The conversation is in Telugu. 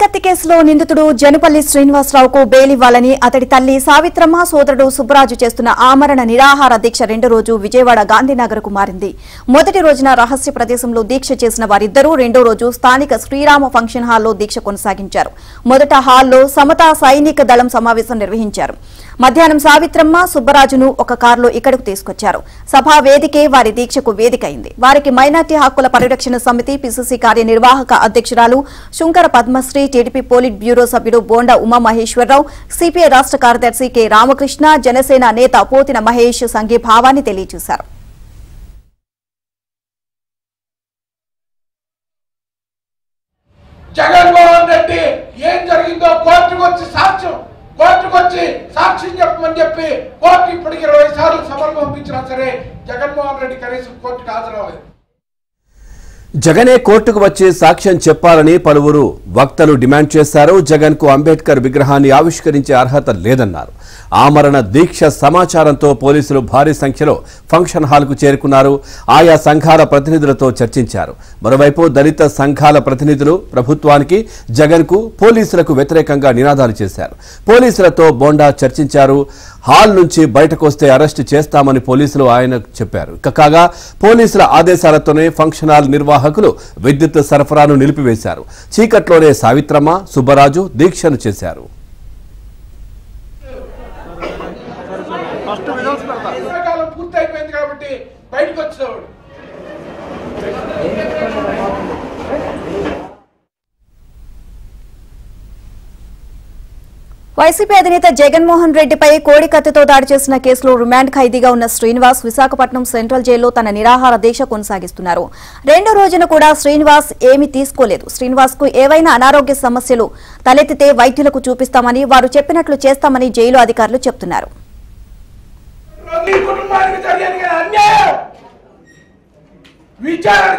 కోడికత్తి కేసులో నిందితుడు జనుపల్లి శ్రీనివాసరావుకు బెయిల్ ఇవ్వాలని అతడి తల్లి సావిత్రమ్మ సోదరుడు సుబ్బరాజు చేస్తున్న ఆమరణ నిరాహార దీక్ష రెండో రోజు విజయవాడ గాంధీనగర్కు మారింది. మొదటి రోజున రహస్య ప్రదేశంలో దీక్ష చేసిన వారిద్దరూ రెండో రోజు స్థానిక శ్రీరామ ఫంక్షన్ హాల్లో దీక్ష కొనసాగించారు. మొదట హాల్లో సమతా సైనిక దళం సమావేశం నిర్వహించారు. మధ్యాహ్నం సావిత్రమ్మ సుబ్బరాజును ఒక కారులో ఇక్కడకు తీసుకొచ్చారు. సభా వేదికే వారి దీక్షకు వేదికైంది. వారికి మైనార్టీ హక్కుల పరిరక్షణ సమితి పిసిసి కార్యనిర్వాహక అధ్యక్షురాలు Shunkara Padmasri, TDP polit bureau సభ్యుడు బోండా ఉమామహేశ్వరరావు, సిపిఐ రాష్ట్ర కార్యదర్శి కె రామకృష్ణ, జనసేన నేత పోతిన మహేష్ సంఘీభావాన్ని తెలియజేశారు. జగన్మోహన్ రెడ్డి ఏం జరిగిందో కోర్టుకు వచ్చి సాక్ష్యం చెప్పమని చెప్పి కోర్టు ఇప్పటికి 20 సార్లు సమన్లు పంపించినా సరే జగన్మోహన్ రెడ్డి కనీసం కోర్టుకు హాజరవ్వలేదు. జగనే కోర్టుకు వచ్చి సాక్ష్యం చెప్పాలని పలువురు వక్తలు డిమాండ్ చేశారు. జగన్ కు అంబేద్కర్ విగ్రహాన్ని ఆవిష్కరించే అర్హత లేదన్నారు. ఆమరణ దీక్ష సమాచారంతో పోలీసులు భారీ సంఖ్యలో ఫంక్షన్ హాల్ కు చేరుకున్నారు. ఆయా సంఘాల ప్రతినిధులతో చర్చించారు. మరోవైపు దళిత సంఘాల ప్రతినిధులు ప్రభుత్వానికి, జగన్ కు, పోలీసులకు వ్యతిరేకంగా నినాదాలు చేశారు. పోలీసులతో బోండా చర్చించారు. హాల్ నుంచి బయటకు వస్తే అరెస్టు చేస్తామని పోలీసులు ఆయనకు చెప్పారు. కాగా పోలీసుల ఆదేశాలతోనే ఫంక్షన్ హాల్ నిర్వాహకులు విద్యుత్ సరఫరాను నిలిపివేశారు. చీకట్లోనే సావిత్రమ్మ, సుబ్బరాజు దీక్షను చేశారు. పూర్తయిపోయింది కాబట్టి బయటకు వచ్చేవాడు. వైసీపీ అధినేత జగన్మోహన్ రెడ్డిపై కోడికత్తితో దాడి చేసిన కేసులో రిమాండ్ ఖైదీగా ఉన్న శ్రీనివాస్ విశాఖపట్నం సెంట్రల్ జైల్లో తన నిరాహార దీక్ష కొనసాగిస్తున్నారు. రెండో రోజున కూడా శ్రీనివాస్ ఏమీ తీసుకోలేదు. శ్రీనివాస్ కు ఏవైనా అనారోగ్య సమస్యలు తలెత్తితే వైద్యులకు చూపిస్తామని, వారు చెప్పినట్లు చేస్తామని జైలు అధికారులు చెబుతున్నారు. కుటుంబానికి జరిగిన అన్యాయం విచారణ